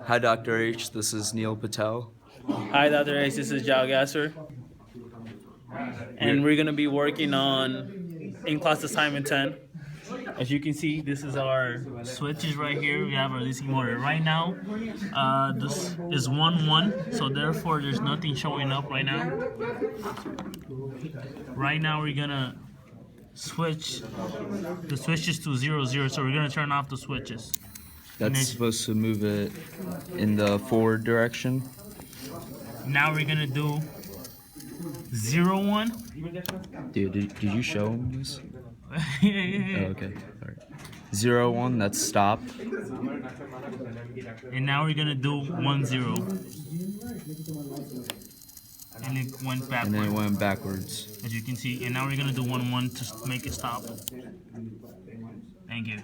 Hi, Dr. H. This is Neil Patel. Hi, Dr. Ace. This is Jao Gasser, and we're gonna be working on in-class assignment 10. As you can see, this is our switches right here. We have our DC motor. Right now, this is 1-1, so therefore there's nothing showing up right now. Right now we're gonna switch the switches to 0-0, so we're gonna turn off the switches. That's supposed to move it in the forward direction. Now we're gonna do 0-1. Dude, did you show him this? Yeah. Oh, okay. All right. 0-1, that's stop. And now we're gonna do 1-0. And it went backwards. And then it went backwards. As you can see. And now we're gonna do 1-1 to make it stop. Thank you.